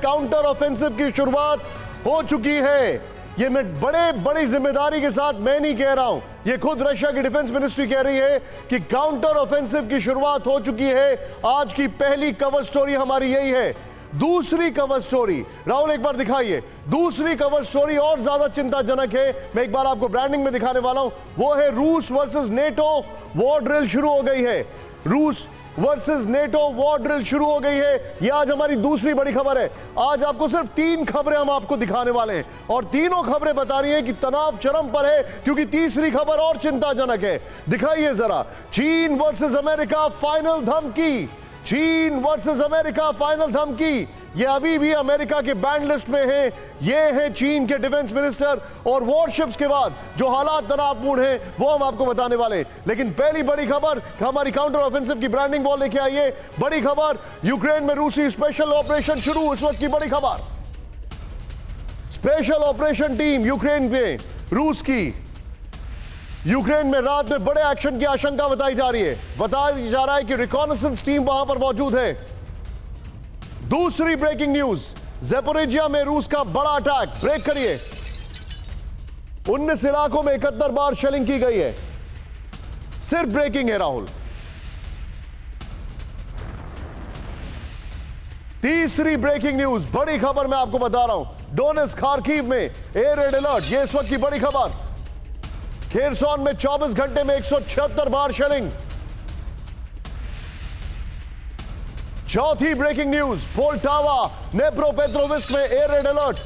Counter offensive की शुरुआत हो चुकी है। ये मैं बड़ी जिम्मेदारी के साथ मैं नहीं कह रहा हूं, ये खुद रशिया की डिफेंस मिनिस्ट्री कह रही है कि काउंटर ऑफेंसिव की शुरुआत हो चुकी है। आज की पहली कवर स्टोरी हमारी यही है। दूसरी कवर स्टोरी, राहुल एक बार दिखाइए, दूसरी कवर स्टोरी और ज्यादा चिंताजनक है। मैं एक बार आपको ब्रांडिंग में दिखाने वाला हूं, वो है रूस वर्सेस नेटो वॉर ड्रिल शुरू हो गई है। रूस वर्सेस नेटो वॉर ड्रिल शुरू हो गई है। यह आज हमारी दूसरी बड़ी खबर है। आज आपको सिर्फ 3 खबरें हम आपको दिखाने वाले हैं और तीनों खबरें बता रही हैं कि तनाव चरम पर है, क्योंकि तीसरी खबर और चिंताजनक है। दिखाइए जरा, चीन वर्सेस अमेरिका फाइनल धमकी। चीन वर्सेस अमेरिका फाइनल धमकी। ये अभी भी अमेरिका के बैंड लिस्ट में है। ये है चीन के डिफेंस मिनिस्टर और वॉरशिप्स के बाद जो हालात तनावपूर्ण हैं वो हम आपको बताने वाले। लेकिन पहली बड़ी खबर, हमारी काउंटर ऑफेंसिव की ब्रांडिंग वॉल लेके आइए। बड़ी खबर, यूक्रेन में रूसी स्पेशल ऑपरेशन शुरू। इस वक्त की बड़ी खबर, स्पेशल ऑपरेशन टीम यूक्रेन में, रूस की यूक्रेन में रात में बड़े एक्शन की आशंका बताई जा रही है। बताया जा रहा है कि रिकॉनेसेंस टीम वहां पर मौजूद है। दूसरी ब्रेकिंग न्यूज, ज़ेपोरिजिया में रूस का बड़ा अटैक। ब्रेक करिए। 19 इलाकों में 71 बार शेलिंग की गई है। सिर्फ ब्रेकिंग है राहुल। तीसरी ब्रेकिंग न्यूज, बड़ी खबर मैं आपको बता रहा हूं, डोनेट्स्क खार्किव में एयर रेड अलर्ट। यह इस वक्त की बड़ी खबर। खेरसॉन में 24 घंटे में 176 बार शेलिंग। चौथी ब्रेकिंग न्यूज, पोल्टावा नेप्रोपेट्रोविस्क में एयर रेड अलर्ट।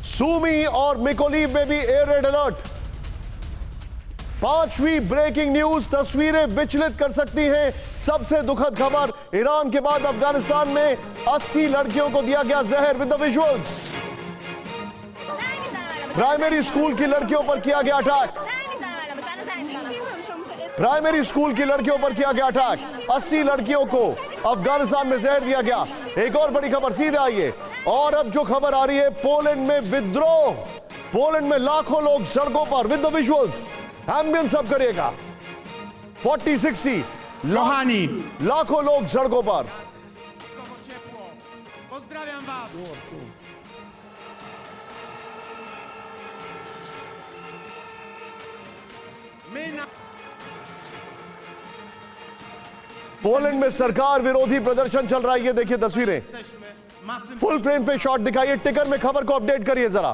सूमी और मिकोलीव में भी एयर रेड अलर्ट। पांचवी ब्रेकिंग न्यूज, तस्वीरें विचलित कर सकती हैं। सबसे दुखद खबर, ईरान के बाद अफगानिस्तान में 80 लड़कियों को दिया गया जहर। With the visuals, primary school की लड़कियों पर किया गया अटैक। प्राइमरी स्कूल की लड़कियों पर किया गया अटैक। 80 लड़कियों को अफगानिस्तान में जहर दिया गया। एक और बड़ी खबर, सीधे आइए। और अब जो खबर आ रही है, पोलैंड में विद्रोह। पोलैंड में लाखों लोग सड़कों पर। विद द विजुअल्स, एम्बियंस अब करिएगा। 40-60 लाखों लोग सड़कों पर। पोलैंड में सरकार विरोधी प्रदर्शन चल रहा है। ये देखिए तस्वीरें, फुल फ्रेम पे शॉट दिखाइए। टिकर में खबर को अपडेट करिए जरा।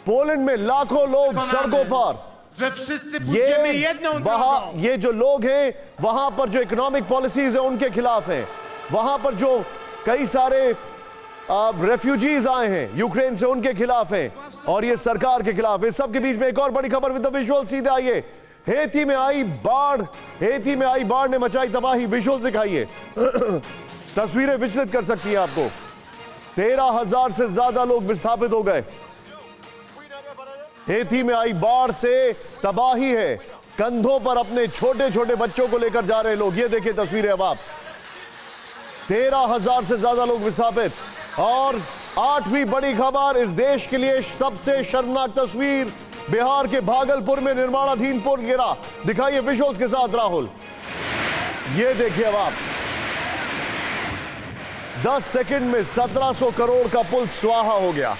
पोलैंड में लाखों लोग सड़कों पर। ये जो लोग हैं वहां पर जो इकोनॉमिक पॉलिसीज है उनके खिलाफ हैं। वहां पर जो कई सारे रेफ्यूजीज आए हैं यूक्रेन से, उनके खिलाफ हैं। और ये सरकार के खिलाफ। इस सब के बीच में एक और बड़ी खबर। विद द विजुअल, सीधे आइए। हेती में आई बाढ़ ने मचाई तबाही। विजुअल दिखाइए। तस्वीरें विचलित कर सकती हैं आपको। 13,000 से ज्यादा लोग विस्थापित हो गए। हेती में आई बाढ़ से तबाही है। कंधों पर अपने छोटे छोटे बच्चों को लेकर जा रहे लोग। ये देखिए तस्वीरें अब आप। 13,000 से ज्यादा लोग विस्थापित। और 8वीं बड़ी खबर, इस देश के लिए सबसे शर्मनाक तस्वीर, बिहार के भागलपुर में निर्माणाधीन पुल गिरा। दिखाइए विजुअल्स के साथ राहुल। ये देखिए अब आप, 10 सेकंड में 1700 करोड़ का पुल स्वाहा हो गया।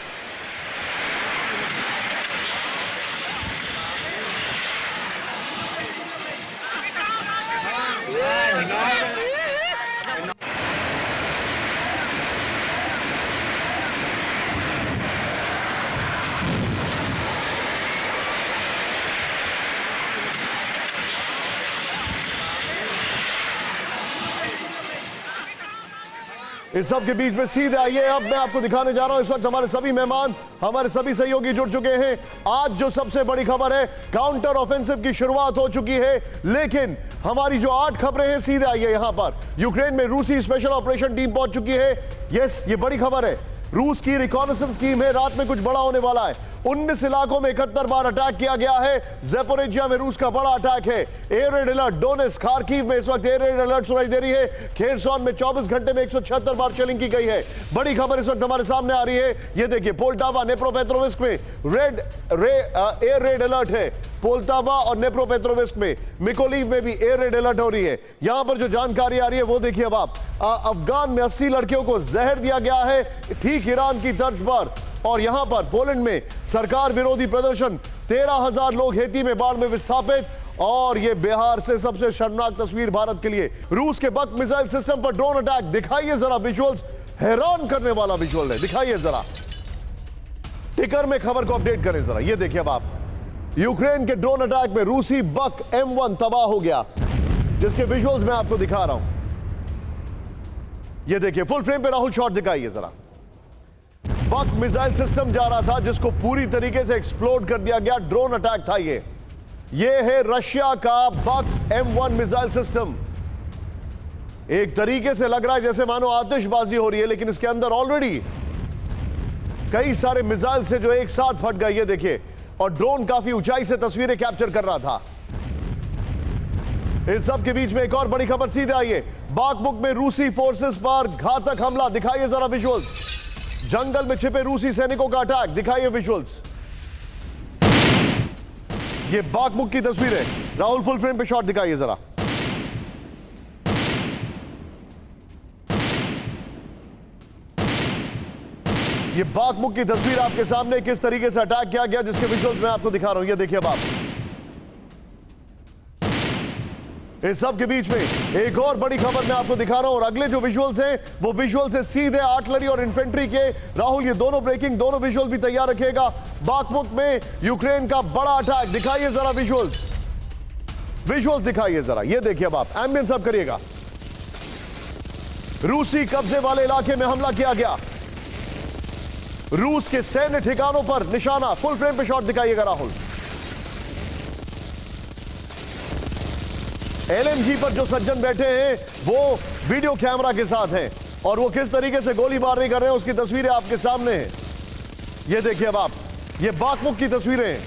इस सब के बीच में सीधे आइए। अब मैं आपको दिखाने जा रहा हूं, इस वक्त हमारे सभी मेहमान, हमारे सभी सहयोगी जुड़ चुके हैं। आज जो सबसे बड़ी खबर है, काउंटर ऑफेंसिव की शुरुआत हो चुकी है। लेकिन हमारी जो 8 खबरें हैं, सीधे आइए यहां पर। यूक्रेन में रूसी स्पेशल ऑपरेशन टीम पहुंच चुकी है। यस, ये बड़ी खबर है। रूस की रिकॉनेसेंस टीम है। रात में कुछ बड़ा होने वाला है। 19 इलाकों में 71 बार अटैक किया गया है। ज़ैपोरिजिया में रूस का बड़ा अटैक है। Air red alert. Donetsk, Kharkiv में इस वक्त एयर रेड अलर्ट सुनाई दे रही है। खेरसॉन में 24 घंटे में 176 बार शेलिंग की गई है। बड़ी खबर इस वक्त हमारे सामने आ रही है। ये देखिए, पोल्टावा, नेप्रोपेट्रोविस्क में एयर रेड अलर्ट है। पोल्टावा और नेप्रोपेट्रोविस्क में, मिकोलीव में भी एयर रेड अलर्ट हो रही है। यहां पर जो जानकारी आ रही है वो देखिए अब आप। अफगान में 80 लड़कियों को जहर दिया गया है, ठीक ईरान की तर्ज पर। और यहां पर पोलैंड में सरकार विरोधी प्रदर्शन, 13,000 लोग हेती में बाढ़ में विस्थापित। और यह बिहार से सबसे शर्मनाक तस्वीर भारत के लिए। रूस के बक मिसाइल सिस्टम पर ड्रोन अटैक। दिखाइए जरा विजुअल्स, हैरान करने वाला विजुअल है, दिखाइए जरा। टिकर में खबर को अपडेट करें जरा। यह देखिए अब आप, यूक्रेन के ड्रोन अटैक में रूसी बक M1 तबाह हो गया, जिसके विजुअल्स मैं आपको दिखा रहा हूं। यह देखिए, फुल फ्रेम पे राहुल शॉट दिखाइए जरा। बक मिसाइल सिस्टम जा रहा था, जिसको पूरी तरीके से एक्सप्लोड कर दिया गया। ड्रोन अटैक था ये है रशिया का बक M1 मिसाइल सिस्टम। एक तरीके से लग रहा है जैसे मानो आतिशबाजी हो रही है, लेकिन इसके अंदर ऑलरेडी कई सारे मिसाइल से जो एक साथ फट गए। ये देखिए, और ड्रोन काफी ऊंचाई से तस्वीरें कैप्चर कर रहा था। इस सब के बीच में एक और बड़ी खबर सीधे आई है। बाखमुक में रूसी फोर्सेस पर घातक हमला। दिखाइए जरा विजुअल्स। जंगल में छिपे रूसी सैनिकों का अटैक। दिखाइए विजुअल्स। ये बाखमुक की तस्वीर है। राहुल फुल फ्रेम पे शॉट दिखाइए जरा। ये बाखमुक की तस्वीर आपके सामने, किस तरीके से अटैक किया गया, जिसके विजुअल्स मैं आपको दिखा रहा हूं। ये देखिए अब आप। इस सब के बीच में एक और बड़ी खबर मैं आपको दिखा रहा हूं, और अगले जो विजुअल्स हैं वो विजुअल्स है सीधे आर्टिलरी और इन्फेंट्री के। राहुल, ये दोनों ब्रेकिंग, दोनों विजुअल भी तैयार रखिएगा। बाखमुक में यूक्रेन का बड़ा अटैक। दिखाइए जरा विजुअल्स, विजुअल्स दिखाइए जरा। ये देखिए अब आप, एम्बियंस अब करिएगा। रूसी कब्जे वाले इलाके में हमला किया गया। रूस के सैन्य ठिकानों पर निशाना। फुल फ्रेम पे शॉट दिखाइएगा राहुल। LMG पर जो सज्जन बैठे हैं वो वीडियो कैमरा के साथ हैं, और वो किस तरीके से गोलीबारी कर रहे हैं उसकी तस्वीरें आपके सामने हैं। ये देखिए अब आप, ये बाखमुक की तस्वीरें हैं।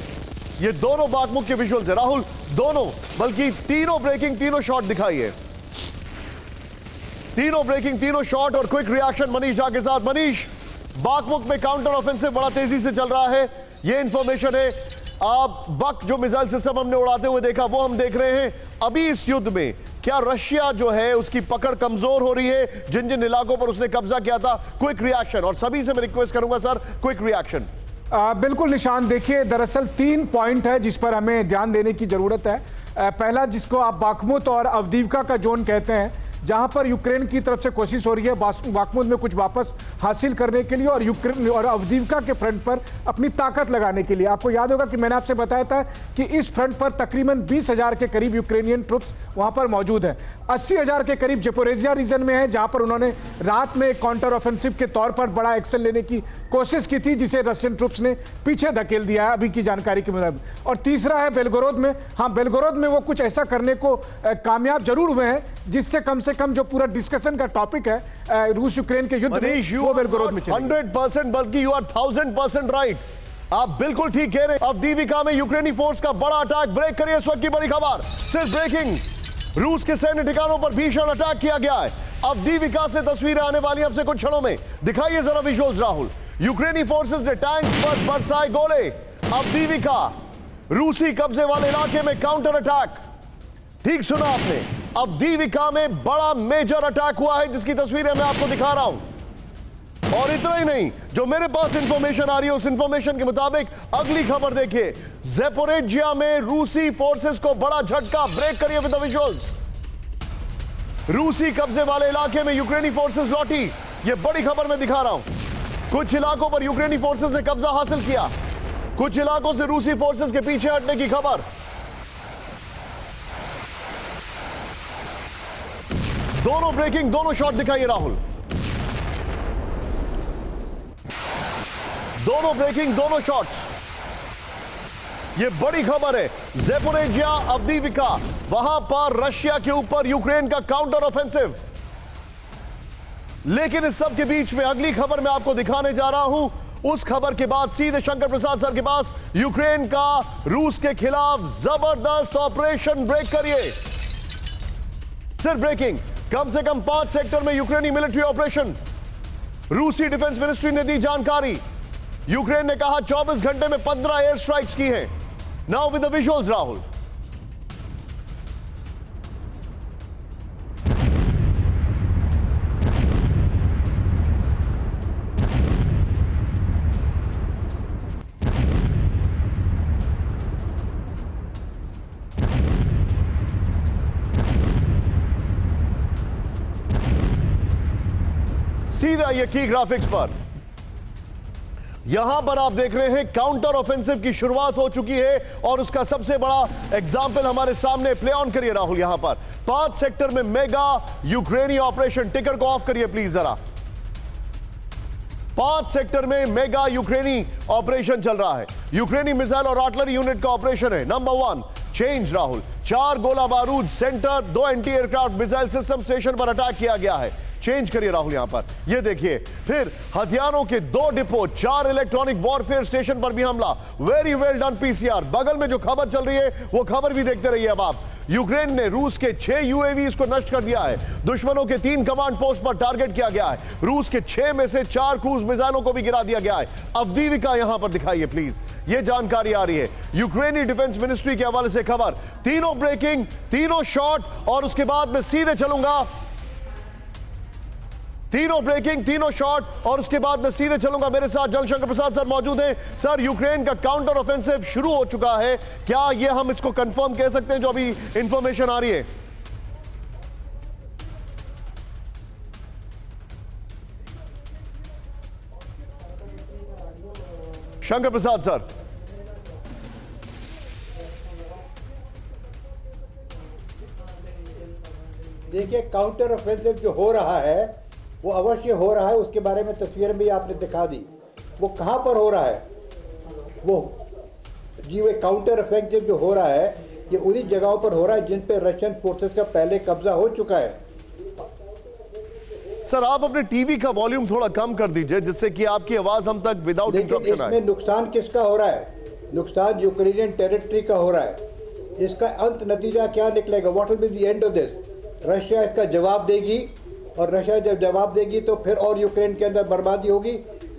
ये दोनों बाखमुक के विजुअल्स हैं राहुल, दोनों, बल्कि तीनों ब्रेकिंग, तीनों शॉट दिखाइए। तीनों ब्रेकिंग, तीनों शॉट और क्विक रिएक्शन मनीष झा के साथ। मनीष, बाखमुक में काउंटर ऑफेंसिव बड़ा तेजी से चल रहा है, ये इंफॉर्मेशन है। आप बक जो मिसाइल सिस्टम हमने उड़ाते हुए देखा वो हम देख रहे हैं। अभी इस युद्ध में क्या रशिया जो है उसकी पकड़ कमजोर हो रही है, जिन जिन इलाकों पर उसने कब्जा किया था? क्विक रिएक्शन, और सभी से मैं रिक्वेस्ट करूंगा सर, क्विक रिएक्शन। बिल्कुल निशान, देखिए दरअसल 3 पॉइंट है जिस पर हमें ध्यान देने की जरूरत है। पहला, जिसको आप बाखमुत और अवदीवका का जोन कहते हैं, जहां पर यूक्रेन की तरफ से कोशिश हो रही है बाखमुत में कुछ वापस हासिल करने के लिए और यूक्रेन और अवदीवका के फ्रंट पर अपनी ताकत लगाने के लिए। आपको याद होगा कि मैंने आपसे बताया था कि इस फ्रंट पर तकरीबन 20,000 के करीब यूक्रेनियन ट्रुप्स वहां पर मौजूद हैं। 80,000 के करीब ज़ैपोरिजिया रीजन में है, जहां पर उन्होंने रात में काउंटर ऑफेंसिव के तौर पर बड़ा एक्शन लेने की कोशिश की थी, जिसे रशियन ट्रुप्स ने पीछे धकेल दिया है अभी की जानकारी के मुताबिक। और तीसरा है बेलगोरोद में। हाँ, बेलगोरोद में वो कुछ ऐसा करने को कामयाब जरूर हुए हैं, जिससे कम से कम जो पूरा डिस्कशन का टॉपिक है रूस यूक्रेन के युद्ध में, वो बेलगोरोद में 100%, बल्कि यू आर 1000% राइट। आप बिल्कुल ठीक कह रहे हैं। अवदीविका में यूक्रेनी फोर्स का बड़ा अटैक। ब्रेक करिए इस वक्त की बड़ी खबर, सिर्फ ब्रेकिंग। रूस के सैन्य ठिकानों पर भीषण अटैक किया गया है। अवदीविका से तस्वीरें आने वाली अब से कुछ क्षणों में। दिखाइए जरा विजुअल्स राहुल। यूक्रेनी फोर्सेस ने टैंक्स पर बरसाए गोले। अवदीविका, रूसी कब्जे वाले इलाके में काउंटर अटैक। ठीक सुना आपने, अवदीविका में बड़ा मेजर अटैक हुआ है, जिसकी तस्वीरें मैं आपको दिखा रहा हूं। और इतना ही नहीं, जो मेरे पास इंफॉर्मेशन आ रही है उस इंफॉर्मेशन के मुताबिक अगली खबर देखिए। ज़ैपोरिजिया में रूसी फोर्सेस को बड़ा झटका। ब्रेक करिए विद द विजुअल्स। रूसी कब्जे वाले इलाके में यूक्रेनी फोर्सेस लौटी। यह बड़ी खबर मैं दिखा रहा हूं। कुछ इलाकों पर यूक्रेनी फोर्सेस ने कब्जा हासिल किया, कुछ इलाकों से रूसी फोर्सेस के पीछे हटने की खबर। दोनों ब्रेकिंग, दोनों शॉट दिखाइए राहुल। दोनों ब्रेकिंग, दोनों शॉट्स। यह बड़ी खबर है। ज़ैपोरिजिया, अवदीविका, वहां पर रशिया के ऊपर यूक्रेन का काउंटर ऑफेंसिव। लेकिन इस सब के बीच में अगली खबर मैं आपको दिखाने जा रहा हूं, उस खबर के बाद सीधे शंकर प्रसाद सर के पास। यूक्रेन का रूस के खिलाफ जबरदस्त ऑपरेशन, ब्रेक करिए। सिर्फ ब्रेकिंग, कम से कम 5 सेक्टर में यूक्रेनी मिलिट्री ऑपरेशन। रूसी डिफेंस मिनिस्ट्री ने दी जानकारी। यूक्रेन ने कहा 24 घंटे में 15 एयर स्ट्राइक्स की हैं। Now with the visuals Rahul. सीधा ये की ग्राफिक्स पर, यहां पर आप देख रहे हैं काउंटर ऑफेंसिव की शुरुआत हो चुकी है और उसका सबसे बड़ा एग्जाम्पल हमारे सामने। प्ले ऑन करिए राहुल। यहां पर 5 सेक्टर में मेगा यूक्रेनी ऑपरेशन। टिकर को ऑफ करिए प्लीज जरा। 5 सेक्टर में मेगा यूक्रेनी ऑपरेशन चल रहा है। यूक्रेनी मिसाइल और आर्टिलरी यूनिट का ऑपरेशन है। Number 1 change Rahul. 4 गोला बारूद centre, 2 anti aircraft missile system station पर अटैक किया गया है। चेंज करिए राहुल यहां पर, ये देखिए। फिर हथियारों के 2 डिपो, 4 इलेक्ट्रॉनिक वॉरफेयर स्टेशन पर भी हमला। Very well done PCR. बगल में जो खबर चल रही है वो खबर भी देखते रहिए अब आप। यूक्रेन ने रूस के 6 यूएवीज को नष्ट कर दिया है। दुश्मनों के 3 कमांड पोस्ट पर टारगेट किया गया है। रूस के 6 में से 4 क्रूज मिसाइलों को भी गिरा दिया गया है। अवदीविका यहां पर दिखाइए प्लीज, ये जानकारी आ रही है यूक्रेनी डिफेंस मिनिस्ट्री के हवाले से खबर। तीनों ब्रेकिंग, तीनों शॉट और उसके बाद मैं सीधे चलूंगा। तीनों ब्रेकिंग, तीनों शॉट और उसके बाद मैं सीधे चलूंगा। मेरे साथ जनरल शंकर प्रसाद सर मौजूद हैं। सर, यूक्रेन का काउंटर ऑफेंसिव शुरू हो चुका है, क्या ये हम इसको कंफर्म कह सकते हैं जो अभी इंफॉर्मेशन आ रही है? शंकर प्रसाद सर। देखिए, काउंटर ऑफेंसिव जो हो रहा है वो अवश्य हो रहा है। उसके बारे में तस्वीर भी आपने दिखा दी। वो कहाँ पर हो रहा है? वो काउंटर ऑफेंसिव जो हो रहा है ये उन्हीं जगहों पर हो रहा है जिन पे रशियन फोर्सेस का पहले कब्जा हो चुका है। सर, आप अपने टीवी का वॉल्यूम थोड़ा कम कर दीजिए जिससे कि आपकी आवाज हम तक विदाउट इंटरप्शन आए। इसमें नुकसान किसका हो रहा है? नुकसान यूक्रेनियन टेरिटरी का हो रहा है। इसका अंत नतीजा क्या निकलेगा? What will be the end of this? Russia इसका जवाब देगी और रशिया जब जवाब देगी तो फिर और यूक्रेन के अंदर बर्बादी होगी,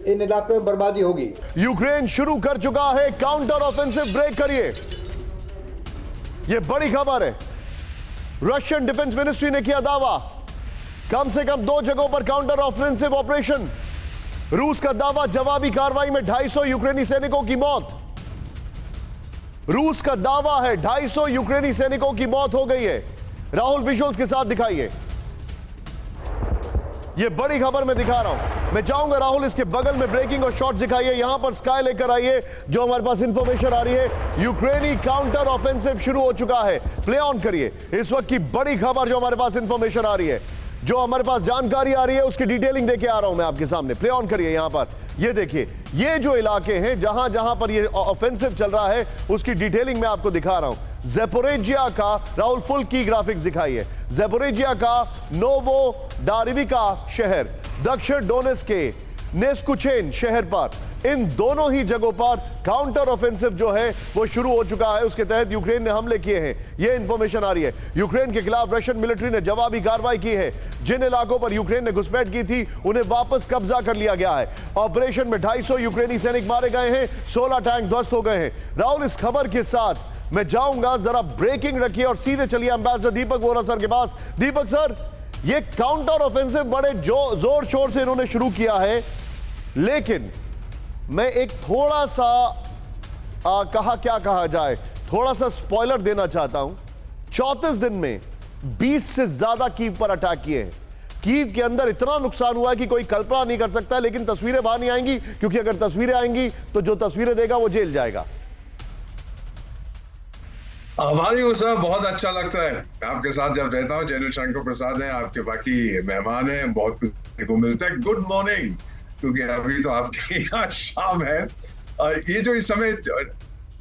इन इलाकों में बर्बादी होगी। यूक्रेन शुरू कर चुका है काउंटर ऑफेंसिव, ब्रेक करिए। यह बड़ी खबर है। रशियन डिफेंस मिनिस्ट्री ने किया दावा, कम से कम 2 जगहों पर काउंटर ऑफेंसिव ऑपरेशन। रूस का दावा, जवाबी कार्रवाई में 250 यूक्रेनी सैनिकों की मौत। रूस का दावा है 250 यूक्रेनी सैनिकों की मौत हो गई है। राहुल विजुअल्स के साथ दिखाइए। ये बड़ी खबर मैं दिखा रहा हूं। मैं चाहूंगा राहुल इसके बगल में ब्रेकिंग और शॉट दिखाइए। यहां पर स्काई लेकर आइए जो हमारे पास इंफॉर्मेशन आ रही है। यूक्रेनी काउंटर ऑफेंसिव शुरू हो चुका है। प्ले ऑन करिए इस वक्त की बड़ी खबर जो हमारे पास इंफॉर्मेशन आ रही है, जो हमारे पास जानकारी आ रही है, उसकी डिटेलिंग देके आ रहा हूं मैं आपके सामने। प्ले ऑन करिए। यहां पर ये देखिए, ये जो इलाके हैं जहां जहां पर ये ऑफेंसिव चल रहा है उसकी डिटेलिंग मैं आपको दिखा रहा हूं। ज़ेपोरिजिया का राहुल फुल की ग्राफिक्स दिखाइए। ज़ेपोरिजिया का नोवोडारिविका शहर, दक्षिण डोनेट्स्क के नेस्कुचेन शहर पर, इन दोनों ही जगहों पर काउंटर ऑफेंसिव जो है वो शुरू हो चुका है। उसके तहत यूक्रेन ने हमले किए हैं, ये इंफॉर्मेशन आ रही है। यूक्रेन के खिलाफ रशियन मिलिट्री ने जवाबी कार्रवाई की है। जिन इलाकों पर यूक्रेन ने घुसपैठ की थी उन्हें वापस कब्जा कर लिया गया है। ऑपरेशन में 250 यूक्रेनी सैनिक मारे गए हैं, 16 टैंक ध्वस्त हो गए हैं। राहुल, इस खबर के साथ मैं जाऊंगा, जरा ब्रेकिंग रखिए और सीधे चलिए एम्बेसडर दीपक वोरा सर के पास। दीपक सर, ये काउंटर ऑफेंसिव बड़े जोर शोर से इन्होंने शुरू किया है, लेकिन मैं एक थोड़ा सा क्या कहा जाए, थोड़ा सा स्पॉइलर देना चाहता हूं। 34 दिन में 20 से ज्यादा कीव पर अटैक किए हैं। कीव के अंदर इतना नुकसान हुआ है कि कोई कल्पना नहीं कर सकता, लेकिन तस्वीरें बाहर नहीं आएंगी, क्योंकि अगर तस्वीरें आएंगी तो जो तस्वीरें देगा वो जेल जाएगा। हमारी को सर बहुत अच्छा लगता है आपके साथ जब रहता हूँ। जनरल शंकर प्रसाद हैं, आपके बाकी मेहमान हैं, बहुत कुछ को मिलता है। गुड मॉर्निंग, क्योंकि अभी तो आपके यहाँ शाम है। ये जो इस समय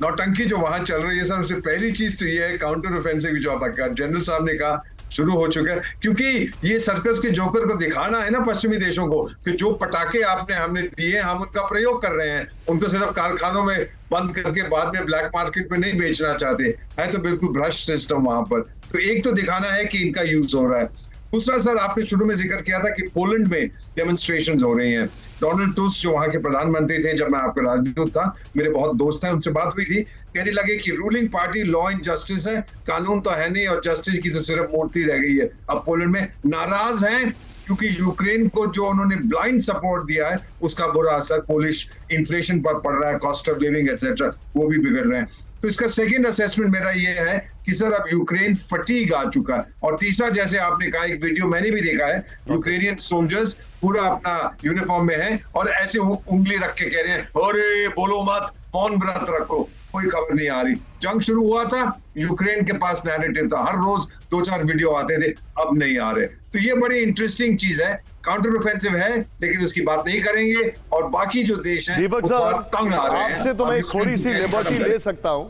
नौटंकी जो वहां चल रही है सर, उससे पहली चीज तो ये है काउंटर ऑफेंसिव जो आप जनरल साहब ने कहा शुरू हो चुका है, क्योंकि ये सर्कस के जोकर को दिखाना है ना पश्चिमी देशों को कि जो पटाखे हमने दिए हम उनका प्रयोग कर रहे हैं, उनको सिर्फ कारखानों में बंद करके बाद में ब्लैक मार्केट में नहीं बेचना चाहते है, तो बिल्कुल भ्रष्ट सिस्टम वहां पर। तो एक तो दिखाना है कि इनका यूज हो रहा है। दूसरा सर, आपने शुरू में जिक्र किया था कि पोलैंड में डेमोन्स्ट्रेशंस हो रही हैं। डोनाल्ड टस्क जो वहां के प्रधानमंत्री थे जब मैं आपका राजदूत था, मेरे बहुत दोस्त हैं, उनसे बात हुई थी, कहने लगे कि ruling party law and justice है, कानून तो है नहीं और जस्टिस की तो सिर्फ मूर्ति रह गई है। अब पोलैंड में नाराज हैं क्योंकि यूक्रेन को जो उन्होंने ब्लाइंड सपोर्ट दिया है उसका बुरा असर पोलिश इन्फ्लेशन पर पड़ रहा है, कॉस्ट ऑफ लिविंग एक्सेट्रा वो भी बिगड़ रहे हैं। तो इसका सेकंड असेसमेंट मेरा ये है कि सर अब यूक्रेन फटीग आ चुका है। और तीसरा, जैसे आपने कहा, एक वीडियो मैंने भी देखा है, यूक्रेनियन सोल्जर्स पूरा अपना यूनिफॉर्म में है और ऐसे उंगली रख के कह रहे हैं अरे बोलो मत, मौन व्रत रखो, कोई खबर नहीं आ रही। जंग शुरू हुआ था, यूक्रेन के पास नैरेटिव था, हर रोज 2-4 वीडियो आते थे, अब नहीं आ रहे। तो ये बड़ी इंटरेस्टिंग चीज है, काउंटर ऑफेंसिव है लेकिन उसकी बात नहीं करेंगे और बाकी जो देश हैं दीपक वो सर, तंग आ रहे हैं। आपसे तो मैं अब थोड़ी सी यूक्रेन लिबर्टी ले सकता हूं,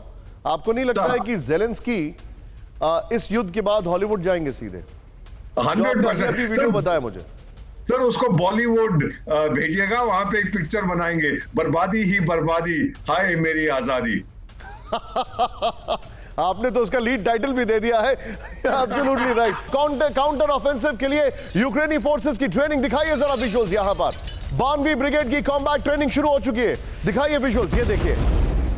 आपको नहीं लगता है कि ज़ेलेंस्की इस युद्ध के बाद हॉलीवुड जाएंगे सीधे? 100% वीडियो बताया मुझे सर, उसको बॉलीवुड भेजिएगा, वहां पे एक पिक्चर बनाएंगे, बर्बादी ही बर्बादी, हाय मेरी आजादी। आपने तो उसका लीड टाइटल भी दे दिया है। Absolutely right. काउंटर ऑफेंसिव के लिए यूक्रेनी फोर्सेस की ट्रेनिंग दिखाइए जरा विजुअल्स। यहां पर 92वीं ब्रिगेड की कॉम्बैट ट्रेनिंग शुरू हो चुकी है, दिखाइए विजुअल्स। ये देखिए,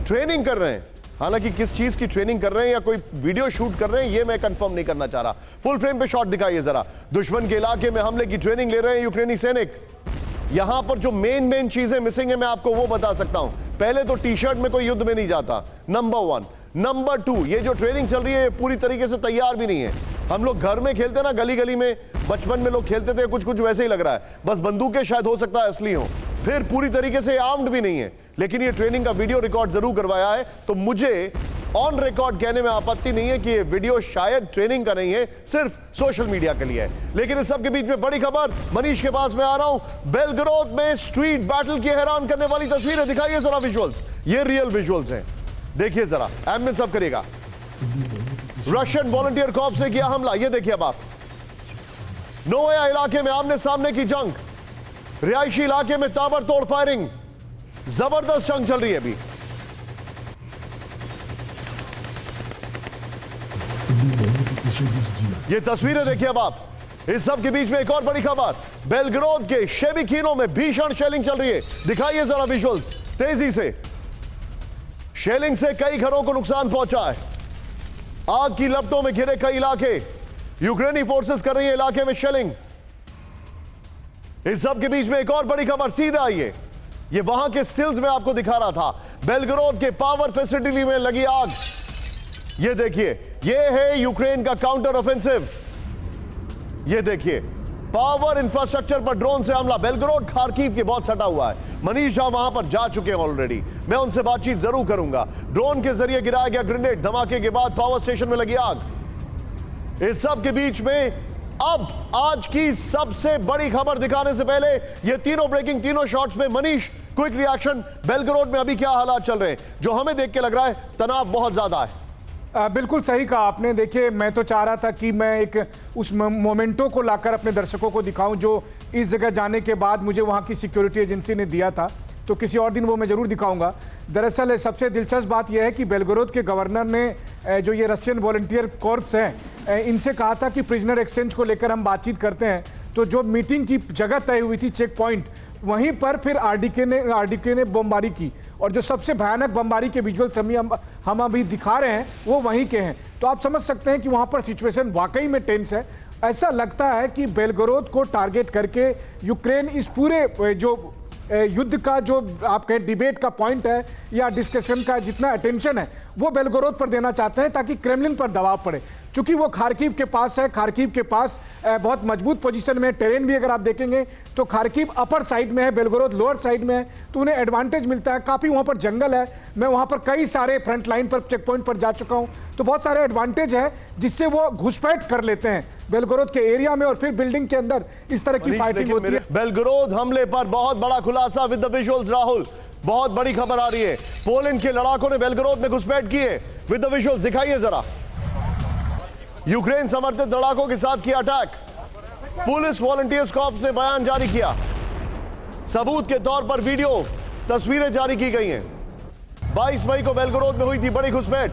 ट्रेनिंग कर रहे हैं, हालांकि किस चीज की ट्रेनिंग कर रहे हैं या कोई वीडियो शूट कर रहे हैं ये मैं कंफर्म नहीं करना चाह रहा। फुल फ्रेम पे शॉट दिखाइए जरा। दुश्मन के इलाके में हमले की ट्रेनिंग ले रहे हैं यूक्रेनी सैनिक। यहां पर जो मेन चीजें मिसिंग है मैं आपको वो बता सकता हूं। पहले तो टी शर्ट में कोई युद्ध में नहीं जाता, नंबर 1। नंबर 2, ये जो ट्रेनिंग चल रही है पूरी तरीके से तैयार भी नहीं है। हम लोग घर में खेलते ना, गली गली में बचपन में लोग खेलते थे, कुछ वैसे ही लग रहा है, बस बंदूकें शायद हो सकता है असली हो, फिर पूरी तरीके से आर्म्ड भी नहीं है। लेकिन ये ट्रेनिंग का वीडियो रिकॉर्ड जरूर करवाया है, तो मुझे ऑन रिकॉर्ड कहने में आपत्ति नहीं है कि ये वीडियो शायद ट्रेनिंग का नहीं है, सिर्फ सोशल मीडिया के लिए है। लेकिन इस सब के बीच में बड़ी खबर, मनीष के पास मैं आ रहा हूं। बेलग्राद में स्ट्रीट बैटल की हैरान करने वाली तस्वीरें दिखाइए जरा विजुअल्स। ये रियल विजुअल्स हैं, देखिए जरा, एम्बियंस सब करिएगा। रशियन वॉलंटियर कॉर्प्स ने किया हमला, ये देखिए अब आप। नोवाया इलाके में आमने सामने की जंग, रिहायशी इलाके में ताबड़तोड़ फायरिंग, जबरदस्त जंग चल रही है अभी। ये तस्वीरें देखिए अब आप। इस सब के बीच में एक और बड़ी खबर, बेलग्राद के शेविकिनो में भीषण शेलिंग चल रही है, दिखाइए जरा विजुअल्स तेजी से। शेलिंग से कई घरों को नुकसान पहुंचा है, आग की लपटों में घिरे कई इलाके, यूक्रेनी फोर्सेस कर रही है इलाके में शेलिंग। इस सब के बीच में एक और बड़ी खबर, सीधा आइए, ये वहां के स्टिल्स में आपको दिखा रहा था, बेलग्राद के पावर फैसिलिटी में लगी आग। ये देखिए, ये है यूक्रेन का काउंटर ऑफेंसिव। ये देखिए, पावर इंफ्रास्ट्रक्चर पर ड्रोन से हमला। बेलग्राद खार्किव के बहुत सटा हुआ है, मनीष झा वहां पर जा चुके हैं ऑलरेडी, मैं उनसे बातचीत जरूर करूंगा। ड्रोन के जरिए गिराया गया ग्रेनेड, धमाके के बाद पावर स्टेशन में लगी आग। इस सब के बीच में अब आज की सबसे बड़ी खबर दिखाने से पहले ये तीनों ब्रेकिंग, तीनों शॉट्स में मनीष क्विक रिएक्शन, बेलग्राद में अभी क्या हालात चल रहे हैं? जो हमें देख के लग रहा है तनाव बहुत ज्यादा है। बिल्कुल सही कहा आपने। देखिए, मैं तो चाह रहा था कि मैं एक उस मोमेंटो को लाकर अपने दर्शकों को दिखाऊं जो इस जगह जाने के बाद मुझे वहां की सिक्योरिटी एजेंसी ने दिया था, तो किसी और दिन वो मैं ज़रूर दिखाऊंगा। दरअसल सबसे दिलचस्प बात यह है कि बेलग्राद के गवर्नर ने जो ये रशियन वॉलंटियर कॉर्प्स हैं इनसे कहा था कि प्रिजनर एक्सचेंज को लेकर हम बातचीत करते हैं। तो जो मीटिंग की जगह तय हुई थी, चेक पॉइंट, वहीं पर फिर आरडीके ने बमबारी की, और जो सबसे भयानक बमबारी के विजुअल्स हम अभी दिखा रहे हैं वो वहीं के हैं। तो आप समझ सकते हैं कि वहाँ पर सिचुएशन वाकई में टेंस है। ऐसा लगता है कि बेलग्राद को टारगेट करके यूक्रेन इस पूरे जो युद्ध का जो आप कहें डिबेट का पॉइंट है या डिस्कशन का जितना अटेंशन है वो बेलग्राद पर देना चाहते हैं, ताकि क्रेमलिन पर दबाव पड़े। चूंकि वो खार्किव के पास है, खार्किव के पास बहुत मजबूत पोजीशन में, टेरेन भी अगर आप देखेंगे तो खार्किव अपर साइड में है, बेलग्राद लोअर साइड में है, तो उन्हें एडवांटेज मिलता है। काफ़ी वहाँ पर जंगल है, मैं वहाँ पर कई सारे फ्रंट लाइन पर, चेक पॉइंट पर जा चुका हूँ, तो बहुत सारे एडवांटेज है जिससे वो घुसपैठ कर लेते हैं बेलग्राद के एरिया में, और फिर बिल्डिंग के अंदर इस तरह की फाइटिंग होती है। बेलग्राद हमले पर बहुत बड़ा खुलासा विद द विजुअल्स। राहुल, बहुत बड़ी खबर आ रही है, पोलैंड के लड़ाकों ने बेलग्राद में घुसपैठ की है। विद द विजुअल्स दिखाइए जरा। यूक्रेन समर्थित लड़ाकों के साथ किया अटैक। पुलिस वॉलंटियर्स कॉर्प्स ने बयान जारी किया। सबूत के तौर पर वीडियो तस्वीरें जारी की गई हैं। 22 मई को बेलगोरोद में हुई थी बड़ी घुसपैठ।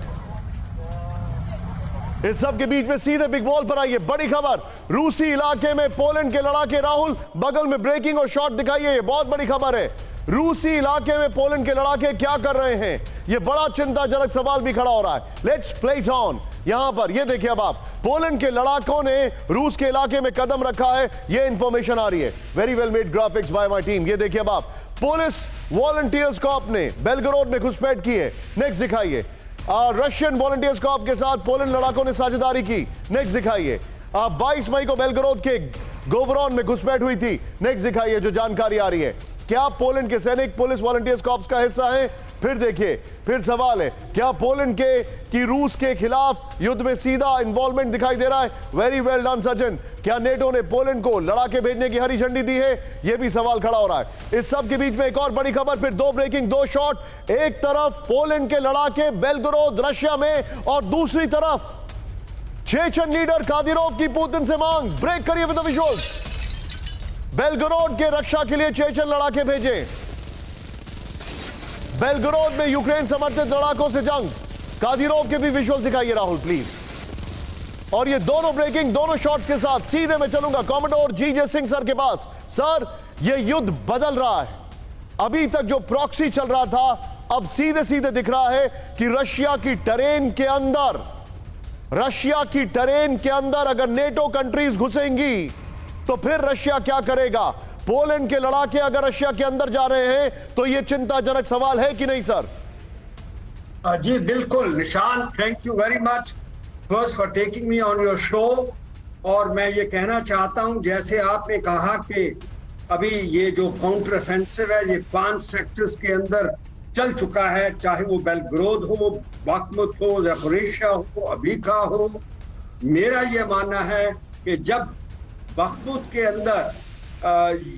इस सब के बीच में सीधे बिग बॉल पर आई है बड़ी खबर। रूसी इलाके में पोलैंड के लड़ाके राहुल, बगल में ब्रेकिंग और शॉट दिखाई है, ये बहुत बड़ी खबर है। रूसी इलाके में पोलैंड के लड़ाके क्या कर रहे हैं, ये बड़ा चिंताजनक सवाल भी खड़ा हो रहा है। Let's play it on. यहां पर ये देखिए अब आप, पोलैंड के लड़ाकों ने रूस के इलाके में कदम रखा है, ये इंफॉर्मेशन आ रही है। Very well made graphics by my team. ये देखिए अब आप, पुलिस वॉलंटियर्स कॉर्प ने बेलगोरोद में घुसपैठ की है। नेक्स्ट दिखाइए। रशियन वॉलंटियर्स कॉर्प के साथ पोलैंड लड़ाकों ने साझेदारी की। नेक्स्ट दिखाइए। 22 मई को बेलगोरोद के गोवरोन में घुसपैठ हुई थी। नेक्स्ट दिखाइए जो जानकारी आ रही है। क्या पोलैंड के सैनिक पुलिस वॉलंटियर्स कॉर्प्स का हिस्सा हैं? फिर देखिए, फिर सवाल है, क्या पोलैंड के की रूस के खिलाफ युद्ध में सीधा इन्वॉल्वमेंट दिखाई दे रहा है? Very well done Sachin. क्या नेटो ने पोलैंड को लड़ाके भेजने की हरी झंडी दी है? यह भी सवाल खड़ा हो रहा है। इस सब के बीच में एक और बड़ी खबर, फिर दो ब्रेकिंग, दो शॉट। एक तरफ पोलैंड के लड़ाके बेलगोरोद रशिया में, और दूसरी तरफ चेचन लीडर कादिरोव की पुतिन से मांग। ब्रेक करिए विद द विजुअल्स। बेलगोरोद के रक्षा के लिए चेचन लड़ाके भेजे। बेलगोरोद में यूक्रेन समर्थित लड़ाकों से जंग। कादिरोव के भी विजुअल दिखाइए राहुल प्लीज। और ये दोनों ब्रेकिंग, दोनों शॉट्स के साथ सीधे मैं चलूंगा कॉमोडोर जीजे सिंह सर के पास। सर, ये युद्ध बदल रहा है। अभी तक जो प्रॉक्सी चल रहा था, अब सीधे सीधे दिख रहा है कि रशिया की टेरेन के अंदर अगर नेटो कंट्रीज घुसेंगी तो फिर रशिया क्या करेगा? पोलैंड के लड़ाके अगर रशिया के अंदर जा रहे हैं तो यह चिंताजनक सवाल है कि नहीं सर? जी बिल्कुल निशान, thank you very much first for taking me on your show. और मैं ये कहना चाहता हूं, जैसे आपने कहा कि अभी ये जो काउंटर ऑफेंसिव है ये 5 सेक्टर्स के अंदर चल चुका है, चाहे वो बेलगोरोद हो, बाखमुत हो, ज़पोरिज़िया हो, अवीका हो। मेरा ये मानना है कि जब बाखमुत के अंदर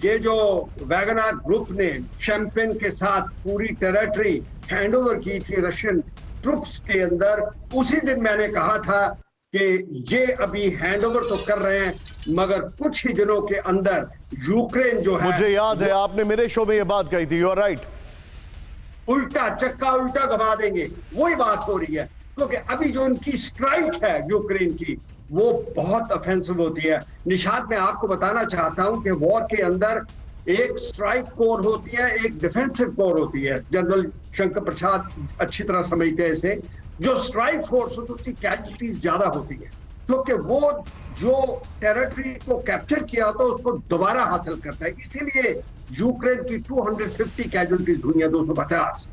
ये जो वैगनर ग्रुप ने शैंपेन के साथ पूरी टेरिटरी हैंडओवर की थी रशियन ट्रुप्स के अंदर, उसी दिन मैंने कहा था कि ये अभी हैंडओवर तो कर रहे हैं मगर कुछ ही दिनों के अंदर यूक्रेन जो है, मुझे याद है आपने मेरे शो में ये बात कही थी। You are right. उल्टा चक्का उल्टा घुमा देंगे, वही बात हो रही है। क्योंकि अभी जो उनकी स्ट्राइक है यूक्रेन की, वो बहुत ऑफेंसिव होती है। निशात, मैं आपको बताना चाहता हूं कि वॉर के अंदर एक स्ट्राइक कोर होती है, एक डिफेंसिव कोर होती है। जनरल शंकर प्रसाद अच्छी तरह समझते हैं इसे। जो स्ट्राइक फोर्स होती है उसकी कैजुअल्टीज ज्यादा होती है, क्योंकि वो जो टेरिटरी को कैप्चर किया होता है उसको दोबारा हासिल करता है। इसीलिए यूक्रेन की 250 कैजुअल्टीज हुई है, 250।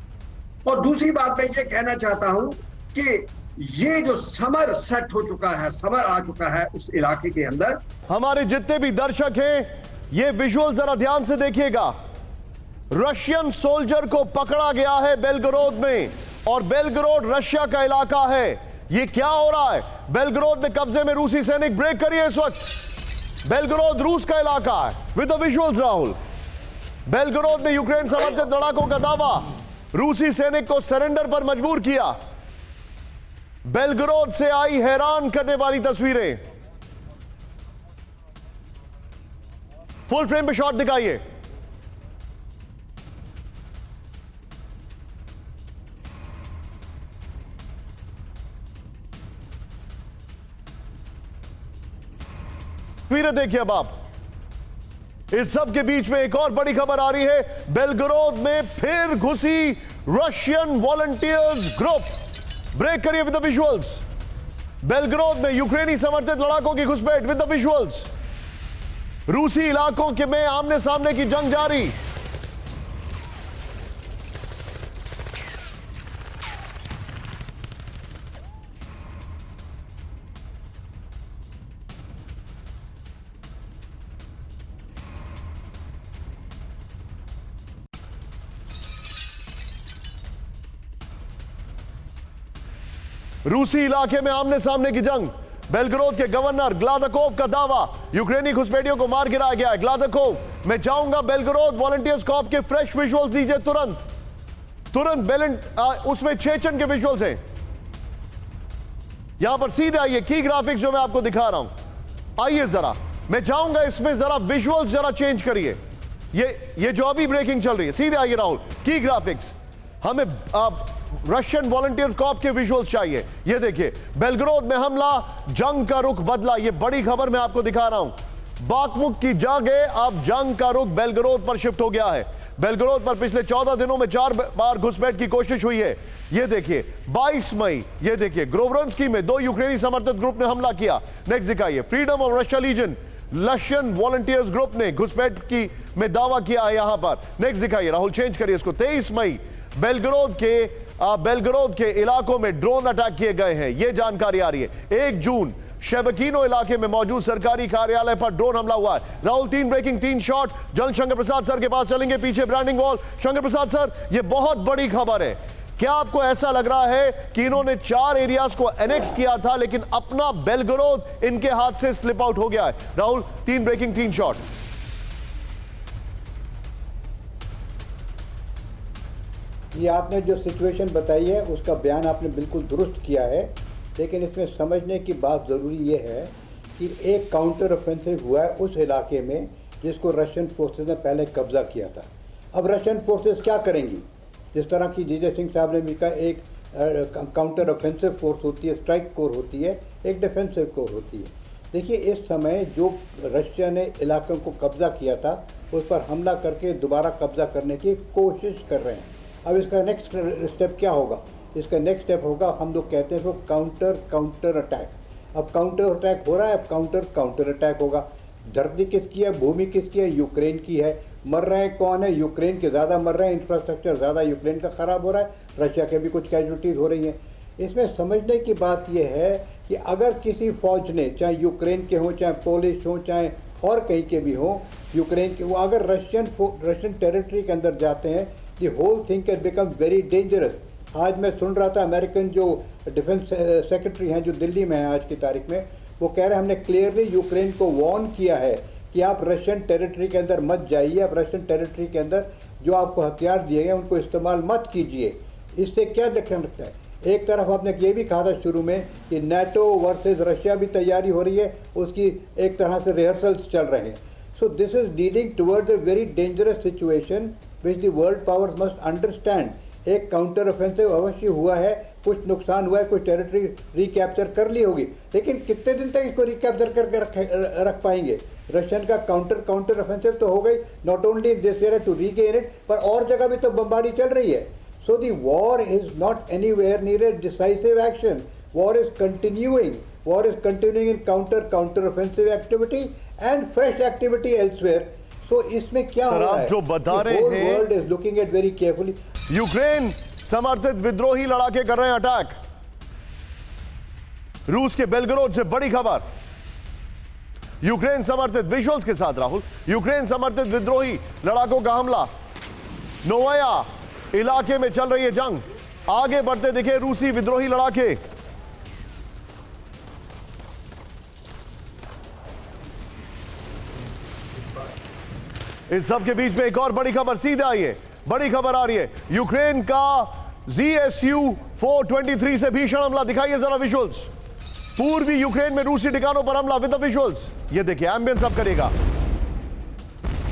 और दूसरी बात मैं ये कहना चाहता हूं कि ये जो समर सेट हो चुका है, समर आ चुका है उस इलाके के अंदर। हमारे जितने भी दर्शक हैं, ये विजुअल जरा ध्यान से देखिएगा। रशियन सोल्जर को पकड़ा गया है बेलगोरोद में, और बेलगोरोद रशिया का इलाका है। ये क्या हो रहा है? बेलगोरोद में कब्जे में रूसी सैनिक। ब्रेक करिए इस वक्त। बेलगोरोद रूस का इलाका है। With the visuals Rahul. Belgorod में यूक्रेन समर्थित लड़ाकों का दावा, रूसी सैनिक को सरेंडर पर मजबूर किया। बेलगोरोद से आई हैरान करने वाली तस्वीरें। फुल फ्रेम पे शॉट दिखाइए। तस्वीरें देखिए अब आप। इस सब के बीच में एक और बड़ी खबर आ रही है। बेलगोरोद में फिर घुसी रशियन वॉलंटियर्स ग्रुप। ब्रेक करिए विद द विजुअल्स। बेलगोरोद में यूक्रेनी समर्थित लड़ाकों की घुसपैठ। With the visuals. रूसी इलाकों के में आमने सामने की जंग जारी। रूसी इलाके में आमने सामने की जंग। बेलगोरोद के गवर्नर ग्लादकोव का दावा, यूक्रेनी घुसपैठियों को मार गिराया गया है। ग्लादकोव, मैं चाहूंगा बेलगोरोद वॉलंटियर्स कॉर्प के फ्रेश विजुअल्स दीजिए तुरंत। उसमें चेचन के विजुअल्स हैं। यहां पर सीधे आइए, की ग्राफिक्स जो मैं आपको दिखा रहा हूं, आइए जरा, मैं चाहूंगा इसमें जरा विजुअल्स जरा चेंज करिए। ये जो अभी ब्रेकिंग चल रही है, सीधे आइए राहुल, की ग्राफिक्स, हमें रशियन वॉलंटियर कॉर्प के विजुअल्स चाहिए। ये देखिए, बेलग्रोद में हमला, जंग का रुख बदला, ये बड़ी खबर मैं आपको दिखा रहा हूं। बाखमुख की जगह अब जंग का रुख बेलग्रोद पर शिफ्ट हो गया है। बेलग्रोद पर पिछले 14 दिनों में 4 बार घुसपैठ की कोशिश हुई है। ये देखिए 22 मई, ये देखिए ग्रोवरंस्की में 2 यूक्रेनी समर्थित ग्रुप ने हमला किया। नेक्स्ट दिखाइए, freedom of Russia legion, Russian volunteers group ने घुसपैठ की में दावा किया है यहां पर। नेक्स्ट दिखाइए राहुल, चेंज करिए इसको। 23 मई बेलग्रोद के इलाकों में ड्रोन अटैक किए गए हैं, यह जानकारी आ रही है। 1 जून शेबकीनो इलाके में मौजूद सरकारी कार्यालय पर ड्रोन हमला हुआ है। Rahul, 3 breaking, 3 shot. जल्द शंकर प्रसाद सर के पास चलेंगे, पीछे branding wall. Shankar Prasad sir, यह बहुत बड़ी खबर है। क्या आपको ऐसा लग रहा है कि इन्होंने 4 एरियाज को एनेक्स किया था, लेकिन अपना बेलग्रोद इनके हाथ से स्लिप आउट हो गया है? Rahul, 3 breaking, 3 shot. ये आपने जो सिचुएशन बताई है उसका बयान आपने बिल्कुल दुरुस्त किया है, लेकिन इसमें समझने की बात ज़रूरी ये है कि एक काउंटर ऑफेंसिव हुआ है उस इलाके में जिसको रशियन फोर्सेस ने पहले कब्जा किया था। अब रशियन फोर्सेस क्या करेंगी? जिस तरह की जीजे सिंह साहब ने भी कहा, एक काउंटर ऑफेंसिव फोर्स होती है, स्ट्राइक कोर होती है, एक डिफेंसिव कोर होती है। देखिए, इस समय जो रशिया ने इलाकों को कब्जा किया था उस पर हमला करके दोबारा कब्जा करने की कोशिश कर रहे हैं। अब इसका नेक्स्ट स्टेप क्या होगा? इसका नेक्स्ट स्टेप होगा, हम लोग कहते हैं, तो काउंटर अटैक। अब काउंटर अटैक हो रहा है, अब काउंटर अटैक होगा। धरती किसकी है, भूमि किसकी है? यूक्रेन की है। मर रहे हैं कौन है? यूक्रेन के ज़्यादा मर रहे हैं, इंफ्रास्ट्रक्चर ज़्यादा यूक्रेन का ख़राब हो रहा है, रशिया के भी कुछ कैजुअलिटीज़ हो रही हैं। इसमें समझने की बात यह है कि अगर किसी फौज ने, चाहे यूक्रेन के हों, चाहे पोलिश हों, चाहे और कहीं के भी हों, यूक्रेन के, वो अगर रशियन टेरिटरी के अंदर जाते हैं, the whole thing can become very dangerous. आज मैं सुन रहा था, अमेरिकन जो डिफेंस सेक्रेटरी हैं जो दिल्ली में हैं आज की तारीख में, वो कह रहे हैं हमने क्लियरली यूक्रेन को वार्न किया है कि आप रशियन टेरिटरी के अंदर मत जाइए, आप रशियन टेरिटरी के अंदर जो आपको हथियार दिए गए उनको इस्तेमाल मत कीजिए। इससे क्या दिक्कत रखता है? एक तरफ आपने ये भी कहा था शुरू में कि नेटो वर्सेस रशिया भी तैयारी हो रही है, उसकी एक तरह से रिहर्सल्स चल रहे हैं। So this is leading towards a very dangerous situation which the world powers must understand. एक काउंटर ऑफेंसिव अवश्य हुआ है, कुछ नुकसान हुआ है, कुछ टेरिटरी रिकैप्चर कर ली होगी, लेकिन कितने दिन तक इसको रिकैप्चर करके रख पाएंगे? रशियन का काउंटर ऑफेंसिव तो हो गई, not only this area to regain it, पर और जगह भी तो बमबारी चल रही है। So the war is not anywhere near a decisive action. War is continuing in counter offensive activity and fresh activity elsewhere. So इसमें क्या हो रहा है? जो बता रहे हैं, world is looking at very carefully. Ukraine समर्थित विद्रोही लड़ाके कर रहे हैं अटैक। रूस के बेलग्रोद से बड़ी खबर, यूक्रेन समर्थित विजुअल्स के साथ राहुल, यूक्रेन समर्थित विद्रोही लड़ाकों का हमला। नोवाया इलाके में चल रही है जंग, आगे बढ़ते दिखे रूसी विद्रोही लड़ाके। इस सब के बीच में एक और बड़ी खबर, सीधे आइए, बड़ी खबर आ रही है। यूक्रेन का ZSU-423 से भीषण हमला, दिखाइए जरा विजुअल्स। पूर्वी यूक्रेन में रूसी ठिकानों पर हमला विद द विजुअल्स। ये देखिए, एम्बियंस अब करेगा।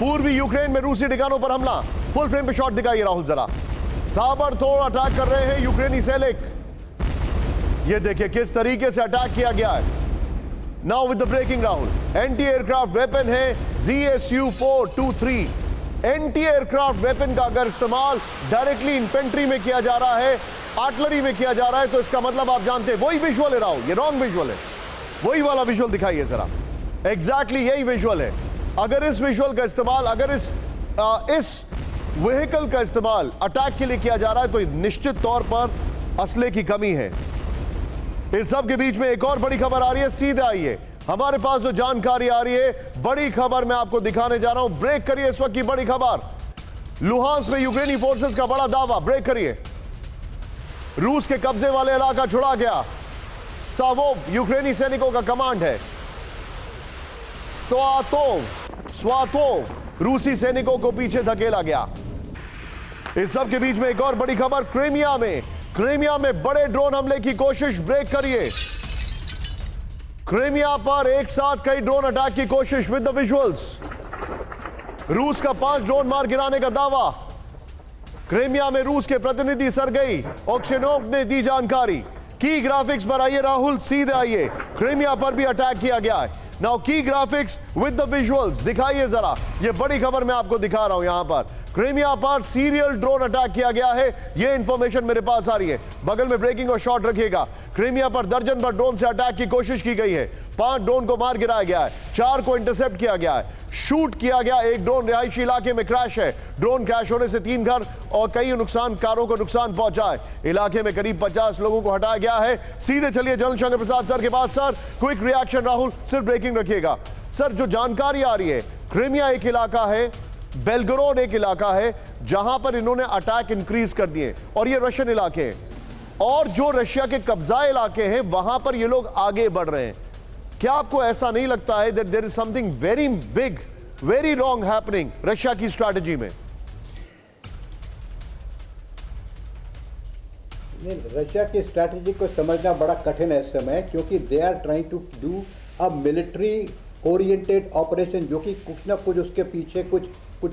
पूर्वी यूक्रेन में रूसी ठिकानों पर हमला, फुल फ्रेम पे शॉट दिखाइए राहुल जरा। ताबड़तोड़ अटैक कर रहे हैं यूक्रेनी सैनिक। ये देखिए किस तरीके से अटैक किया गया है। Now with the breaking Rahul, anti aircraft weapon है ZSU-423। एंटी एयरक्राफ्ट वेपन का अगर इस्तेमाल डायरेक्टली इन्फेंट्री में किया जा रहा है, आर्टिलरी में किया जा रहा है, तो इसका मतलब आप जानते हैं, वही विजुअल है राहुल, ये रॉन्ग विजुअल है। वही वाला विजुअल दिखाइए जरा, एग्जैक्टली यही विजुअल है। अगर इस विजुअल का इस्तेमाल, अगर इस व्हीकल का इस्तेमाल अटैक के लिए किया जा रहा है, तो निश्चित तौर पर असले की कमी है। इस सब के बीच में एक और बड़ी खबर आ रही है, सीधे आइए, हमारे पास जो जानकारी आ रही है, बड़ी खबर मैं आपको दिखाने जा रहा हूं। ब्रेक करिए इस वक्त की बड़ी खबर। लुहांस्क में यूक्रेनी फोर्सेस का बड़ा दावा, ब्रेक करिए। रूस के कब्जे वाले इलाका छुड़ा गया। स्तावोव यूक्रेनी सैनिकों का कमांड है। स्वातोव रूसी सैनिकों को पीछे धकेला गया। इस सब के बीच में एक और बड़ी खबर, क्रीमिया में बड़े ड्रोन हमले की कोशिश, ब्रेक करिए। क्रीमिया पर एक साथ कई ड्रोन अटैक की कोशिश विद द विजुअल्स। रूस का 5 ड्रोन मार गिराने का दावा। क्रीमिया में रूस के प्रतिनिधि सरगई ओक्शेनोव ने दी जानकारी। की ग्राफिक्स पर आइए राहुल, सीधे आइए। क्रीमिया पर भी अटैक किया गया है। नाउ की ग्राफिक्स विद द विजुअल्स दिखाइए जरा। ये बड़ी खबर मैं आपको दिखा रहा हूं। यहां पर क्रीमिया पर सीरियल ड्रोन अटैक किया गया है। ये इंफॉर्मेशन मेरे पास आ रही है। बगल में ब्रेकिंग और शॉट रखिएगा। क्रीमिया पर दर्जन भर ड्रोन से अटैक की कोशिश की गई है। 5 ड्रोन को मार गिराया गया है, 4 को इंटरसेप्ट किया गया है, शूट किया गया। एक ड्रोन रिहायशी इलाके में क्रैश है। ड्रोन क्रैश होने से 3 घर और कई कारों को नुकसान पहुंचा है। इलाके में करीब 50 लोगों को हटाया गया है। सीधे चलिए जनरल शंकर प्रसाद सर के पास। Sir, quick reaction. राहुल, सिर्फ ब्रेकिंग रखिएगा। सर, जो जानकारी आ रही है, क्रीमिया एक इलाका है, बेलगोरोड एक इलाका है जहां पर इन्होंने अटैक इंक्रीज कर दिए और ये रशियन इलाके हैं, और जो रशिया के कब्जा इलाके हैं वहां पर ये लोग आगे बढ़ रहे हैं। क्या आपको ऐसा नहीं लगता है that there is something very big, very wrong happening Russia की स्ट्रैटेजी में? नहीं, रशिया की स्ट्रैटेजी को समझना बड़ा कठिन है इस समय, क्योंकि they are trying to do a military oriented operation, जो कि कुछ ना कुछ उसके पीछे कुछ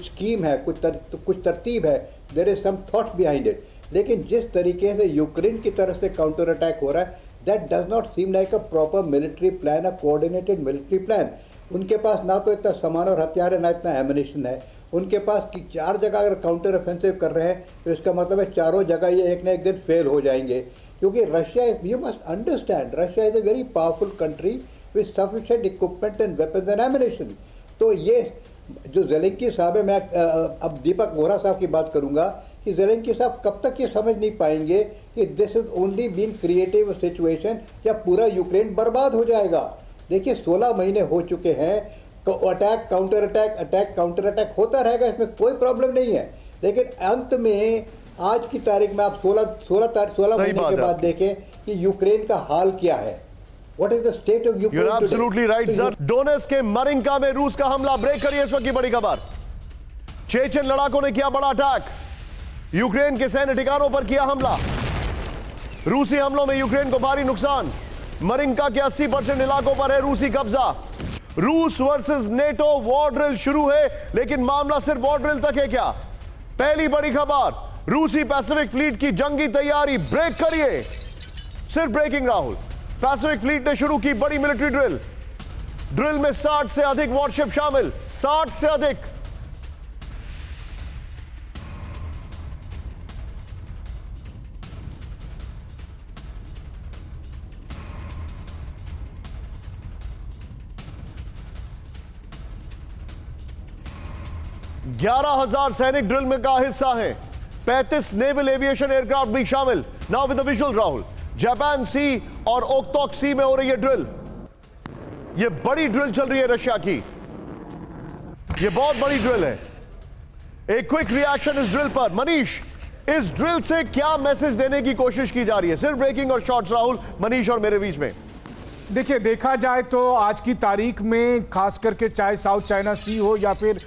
स्कीम है, कुछ तरतीब है। There is some thought behind it. लेकिन जिस तरीके से यूक्रेन की तरफ से काउंटर अटैक हो रहा है, that does not seem like a proper military plan, a coordinated military plan. उनके पास ना तो इतना सामान और हथियार है, ना इतना एमिनेशन है। उनके पास 4 जगह अगर काउंटर ऑफेंसिव कर रहे हैं तो इसका मतलब है चारों जगह ये एक ना एक दिन फेल हो जाएंगे। क्योंकि Russia, you must understand, Russia is a very powerful country with sufficient equipment and weapons and ammunition. तो ये जो ज़ेलेंस्की साहब है, मैं अब दीपक वोरा साहब की बात करूंगा कि ज़ेलेंस्की साहब कब तक ये समझ नहीं पाएंगे कि this is only been creative situation, या पूरा यूक्रेन बर्बाद हो जाएगा। देखिए 16 महीने हो चुके हैं, attack counter attack, attack counter attack होता रहेगा, इसमें कोई प्रॉब्लम नहीं है। लेकिन अंत में आज की तारीख में आप 16 महीने के बाद देखें कि यूक्रेन का हाल क्या है। What is the state of Ukraine You're today? absolutely right, sir. Donetsk के मरिंका में रूस का हमला। ब्रेक करिए इस वक्त की बड़ी खबर। चेचन लड़ाकों ने किया बड़ा अटैक, यूक्रेन के सैन्य ठिकानों पर किया हमला। रूसी हमलों में यूक्रेन को भारी नुकसान। मरिंका के 80% इलाकों पर है रूसी कब्जा। रूस वर्सेस नेटो वॉर ड्रिल शुरू है, लेकिन मामला सिर्फ वॉर ड्रिल तक है क्या? पहली बड़ी खबर, रूसी पैसिफिक फ्लीट की जंगी तैयारी। ब्रेक करिए, सिर्फ ब्रेकिंग राहुल। पैसिफिक फ्लीट ने शुरू की बड़ी मिलिट्री ड्रिल। ड्रिल में 60 से अधिक वॉरशिप शामिल, 60 से अधिक। ग्यारह 11,000 सैनिक ड्रिल में का हिस्सा हैं। 35 नेवल एविएशन एयरक्राफ्ट भी शामिल। Now with the visual Rahul, Japan sea और ओक्टोक सी में हो रही है ड्रिल। ये बड़ी ड्रिल चल रही है रशिया की, ये बहुत बड़ी ड्रिल है। एक क्विक रिएक्शन इस ड्रिल पर। मनीष, इस ड्रिल से क्या मैसेज देने की कोशिश की जा रही है? सिर्फ ब्रेकिंग और शॉट्स राहुल, मनीष और मेरे बीच में। देखिए, देखा जाए तो आज की तारीख में खास करके चाहे साउथ चाइना सी हो या फिर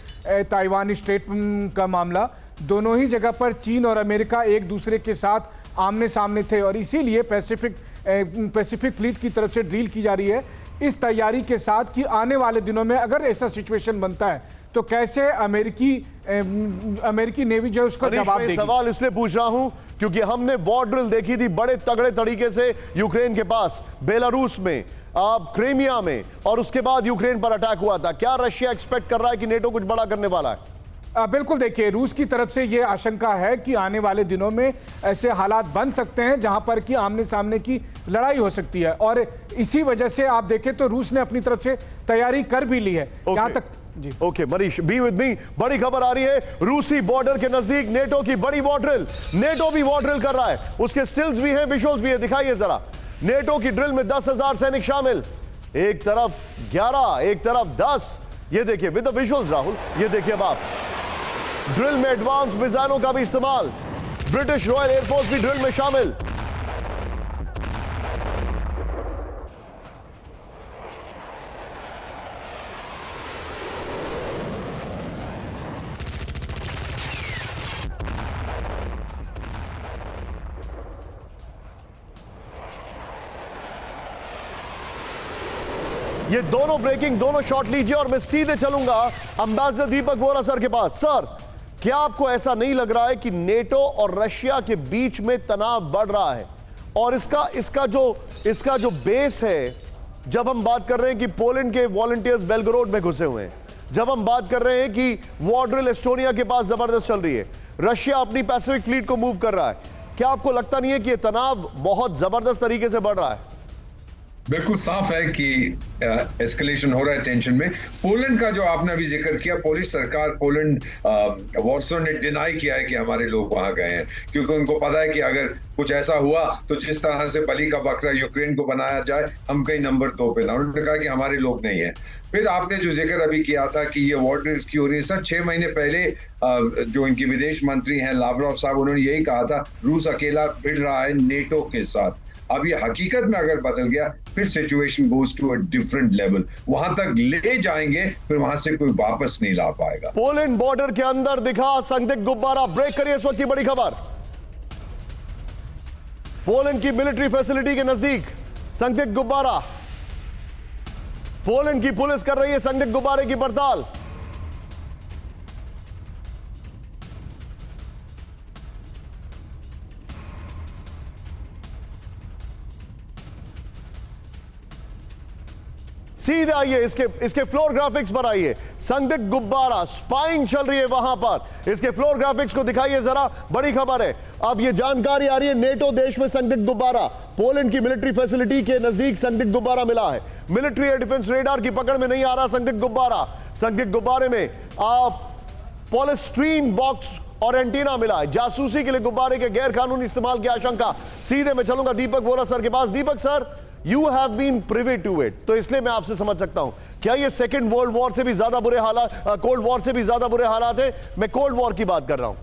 ताइवान स्ट्रेट का मामला, दोनों ही जगह पर चीन और अमेरिका एक दूसरे के साथ आमने सामने थे, और इसीलिए पैसिफिक फ्लीट की तरफ से ड्रिल की जा रही है इस तैयारी के साथ कि आने वाले दिनों में अगर ऐसा सिचुएशन बनता है तो कैसे अमेरिकी नेवी जो है उसका जवाब देगी। सवाल इसलिए पूछ रहा हूं क्योंकि हमने वॉर ड्रिल देखी थी बड़े तगड़े तरीके से यूक्रेन के पास, बेलारूस में, क्रीमिया में, और उसके बाद यूक्रेन पर अटैक हुआ था। क्या रशिया एक्सपेक्ट कर रहा है कि नेटो कुछ बड़ा करने वाला है? बिल्कुल, देखिए, रूस की तरफ से यह आशंका है कि आने वाले दिनों में ऐसे हालात बन सकते हैं जहां पर कि आमने सामने की लड़ाई हो सकती है, और इसी वजह से आप देखें तो रूस ने अपनी तरफ से तैयारी कर भी ली है। यहां तक जी। Okay Manish, be with me. बड़ी खबर आ रही है, रूसी बॉर्डर के नजदीक नेटो की बड़ी वॉर ड्रिल। नेटो भी वॉर ड्रिल कर रहा है, उसके स्टिल्स भी हैं, विजुअल्स भी है, दिखाइए जरा। नेटो की ड्रिल में 10,000 सैनिक शामिल। एक तरफ 11, एक तरफ 10। ये देखिए विद द विजुअल्स राहुल, ये देखिए अब आप। ड्रिल में एडवांस मिसाइलों का भी इस्तेमाल। ब्रिटिश रॉयल एयरफोर्स भी ड्रिल में शामिल। ये दोनों ब्रेकिंग, दोनों शॉट लीजिए और मैं सीधे चलूंगा एम्बेसडर दीपक बोहरा सर के पास। सर, क्या आपको ऐसा नहीं लग रहा है कि नेटो और रशिया के बीच में तनाव बढ़ रहा है? और इसका जो बेस है, जब हम बात कर रहे हैं कि पोलैंड के वॉलंटियर्स बेलगोरोड में घुसे हुए हैं, जब हम बात कर रहे हैं कि वॉर ड्रिल एस्टोनिया के पास जबरदस्त चल रही है, रशिया अपनी पैसिफिक फ्लीट को मूव कर रहा है, क्या आपको लगता नहीं है कि यह तनाव बहुत जबरदस्त तरीके से बढ़ रहा है? बिल्कुल साफ है कि एस्केलेशन हो रहा है टेंशन में। पोलैंड का जो आपने अभी जिक्र किया, पोलिश सरकार, पोलैंड वॉर्सो ने डिनाई किया है कि हमारे लोग वहां गए हैं, क्योंकि उनको पता है कि अगर कुछ ऐसा हुआ तो जिस तरह से बलि का बकरा यूक्रेन को बनाया जाए, हम कहीं नंबर 2 पे ना। उन्होंने कहा कि हमारे लोग नहीं है। फिर आपने जो जिक्र अभी किया था कि ये वॉर ड्रिल्स की हो रही है, सर 6 महीने पहले जो इनके विदेश मंत्री हैं लावरोव साहब, उन्होंने यही कहा था रूस अकेला भिड़ रहा है नेटो के साथ। अब ये हकीकत में अगर बदल गया, फिर situation goes to a different level, वहां तक ले जाएंगे, फिर वहां से कोई वापस नहीं ला पाएगा। पोलैंड बॉर्डर के अंदर दिखा संदिग्ध गुब्बारा। ब्रेक करिए, इस वक्त की बड़ी खबर। पोलैंड की मिलिट्री फैसिलिटी के नजदीक संदिग्ध गुब्बारा। पोलैंड की पुलिस कर रही है संदिग्ध गुब्बारे की पड़ताल। सीधे आइए, इसके फ्लोर ग्राफिक्स पर आइए। संदिग्ध गुब्बारा, स्पाइंग चल रही है वहां पर। इसके फ्लोर ग्राफिक्स को दिखाइए जरा, बड़ी खबर है। अब ये जानकारी आ रही है, नेटो देश में संदिग्ध गुब्बारा, पोलैंड की मिलिट्री फैसिलिटी के नजदीक संदिग्ध गुब्बारा मिला है। मिलिट्री एयर डिफेंस रेडार की पकड़ में नहीं आ रहा संदिग्ध गुब्बारा। संदिग्ध गुब्बारे में पॉलिस्ट्रीन बॉक्स और एंटीना मिला है। जासूसी के लिए गुब्बारे के गैर कानूनी इस्तेमाल की आशंका। सीधे मैं चलूंगा दीपक बोहरा सर के पास। दीपक sir, You have been privy to it, तो इसलिए मैं आपसे समझ सकता हूं, क्या ये सेकेंड वर्ल्ड वॉर से भी ज्यादा बुरे हालात, कोल्ड वॉर से भी ज्यादा बुरे हालात है? मैं कोल्ड वॉर की बात कर रहा हूं।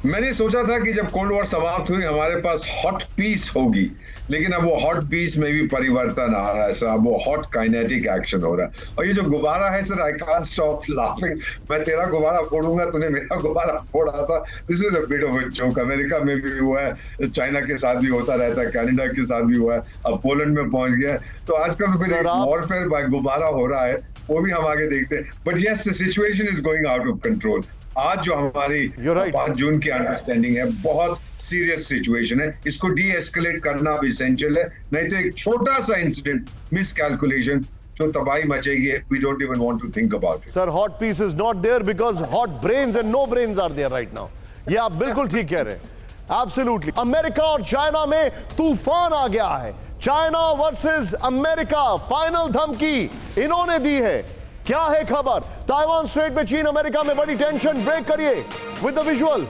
मैंने सोचा था कि जब कोल्ड वॉर समाप्त हुई हमारे पास हॉट पीस होगी, लेकिन अब वो हॉट पीस में भी परिवर्तन आ रहा है सर। अब वो हॉट काइनेटिक एक्शन हो रहा है। और ये जो गुब्बारा है sir, I can't stop laughing. मैं तेरा गुब्बारा फोड़ूंगा, तूने मेरा गुब्बारा फोड़ा था। This is a bit of a joke. America में भी हुआ है, चाइना के साथ भी होता रहता है, कनाडा के साथ भी हुआ है, अब पोलैंड में पहुंच गया है। तो आजकल तो फिर वॉरफेयर बाय गुब्बारा हो रहा है, वो भी हम आगे देखते हैं। But yes, the situation is going out of control. आज जो हमारी 5 जून की अंडरस्टैंडिंग है, बहुत सीरियस सिचुएशन है। इसको डी एस्केलेट करना अब इसेंशियल है, नहीं तो एक छोटा सा इंसिडेंट, मिसकैलकुलेशन, जो तबाही मचेगी, we don't even want to think about it. Sir, hot peace is not there because hot brains and no brains are there right now. ये आप बिल्कुल ठीक कह रहे हैं, एब्सोल्युटली। अमेरिका और चाइना में तूफान आ गया है। चाइना वर्सेस अमेरिका, फाइनल धमकी इन्होंने दी है। क्या है खबर? ताइवान स्ट्रेट में चीन अमेरिका में बड़ी टेंशन। ब्रेक करिए विद द विजुअल।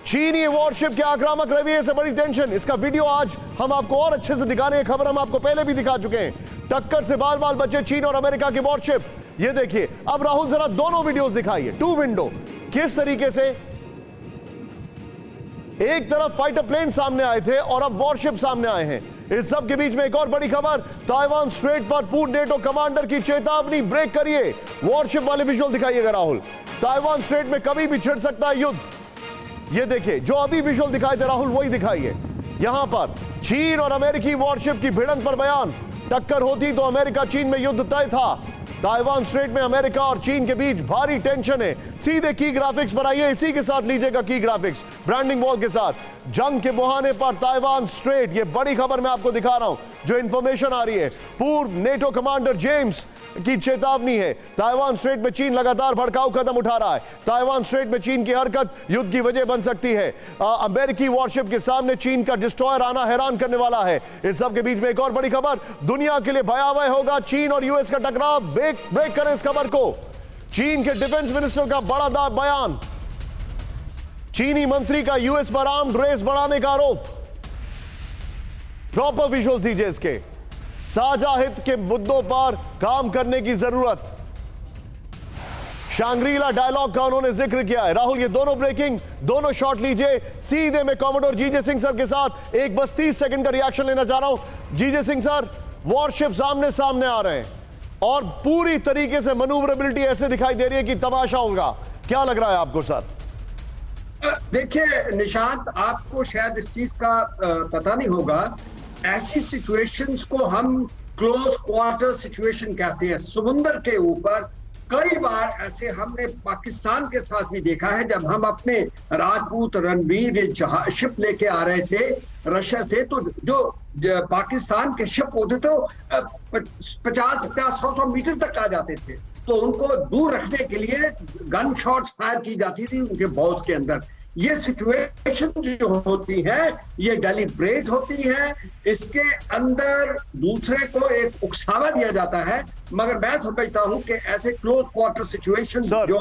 चीनी वॉरशिप के आक्रामक रवैये से बड़ी टेंशन। इसका वीडियो आज हम आपको और अच्छे से दिखा रहे हैं। खबर हम आपको पहले भी दिखा चुके हैं। टक्कर से बाल बाल बचे चीन और अमेरिका के वॉरशिप। ये देखिए, अब राहुल जरा दोनों वीडियोस दिखाइए, 2 विंडो। किस तरीके से एक तरफ फाइटर प्लेन सामने आए थे और अब वॉरशिप सामने आए हैं। इस सब के बीच में एक और बड़ी खबर, ताइवान स्ट्रेट पर पूर्व नेटो कमांडर की चेतावनी। ब्रेक करिए, वॉरशिप वाले विजुअल दिखाइएगा राहुल। ताइवान स्ट्रेट में कभी भी छिड़ सकता है युद्ध। ये देखिए, जो अभी विजुअल दिखाए थे राहुल, वही दिखाइए। यहां पर चीन और अमेरिकी वॉरशिप की भिड़ंत पर बयान। टक्कर होती तो अमेरिका चीन में युद्ध तय था। ताइवान स्ट्रेट में अमेरिका और चीन के बीच भारी टेंशन है। सीधे की ग्राफिक्स पर आइए, इसी के साथ लीजिएगा की ग्राफिक्स ब्रांडिंग वॉल के साथ। जंग के मुहाने पर ताइवान स्ट्रेट, ये बड़ी खबर मैं आपको दिखा रहा हूं, जो इंफॉर्मेशन आ रही है। पूर्व नेटो कमांडर जेम्स की चेतावनी है। ताइवान स्ट्रेट में चीन लगातार भड़काऊ कदम उठा रहा है। ताइवान स्ट्रेट में चीन की हरकत युद्ध की वजह बन सकती है। अमेरिकी वॉरशिप के सामने चीन का डिस्ट्रॉयर आना हैरान करने वाला है। इस सब के बीच में एक और बड़ी खबर, दुनिया के लिए भयावह होगा चीन और यूएस का टकराव। ब्रेक करें इस खबर को। चीन के डिफेंस मिनिस्टर का बड़ा बयान। चीनी मंत्री का यूएस पर आर्म्ड रेस बढ़ाने का आरोप। प्रॉपर विजुअल दीजिए इसके। साझा हित के मुद्दों पर काम करने की जरूरत। शांग्रीला डायलॉग का उन्होंने जिक्र किया है। राहुल, ये दोनों ब्रेकिंग, दोनों शॉट लीजिए। सीधे मैं कॉमोडोर जीजे सिंह सर के साथ एक बस 30 सेकंड का रिएक्शन लेना चाह रहा हूं। जीजे सिंह सर, वॉरशिप सामने सामने आ रहे हैं और पूरी तरीके से मनूवरेबिलिटी ऐसे दिखाई दे रही है कि तमाशा होगा। क्या लग रहा है आपको सर? देखिए निशांत, आपको शायद इस चीज का पता नहीं होगा। ऐसी सिचुएशंस को हम क्लोज क्वार्टर सिचुएशन कहते हैं। समुंदर के ऊपर कई बार ऐसे हमने पाकिस्तान के साथ भी देखा है, जब हम अपने राजपूत रणवीर शिप लेके आ रहे थे रशिया से, तो जो पाकिस्तान के शिप होते तो 50-100 मीटर तक आ जाते थे, तो उनको दूर रखने के लिए गन शॉट्स फायर की जाती थी उनके बॉल्स के अंदर। ये सिचुएशन जो होती है ये डेलिब्रेट होती है, इसके अंदर दूसरे को एक उकसावा दिया जाता है, मगर मैं समझता हूं कि ऐसे क्लोज क्वार्टर सिचुएशन Sir. जो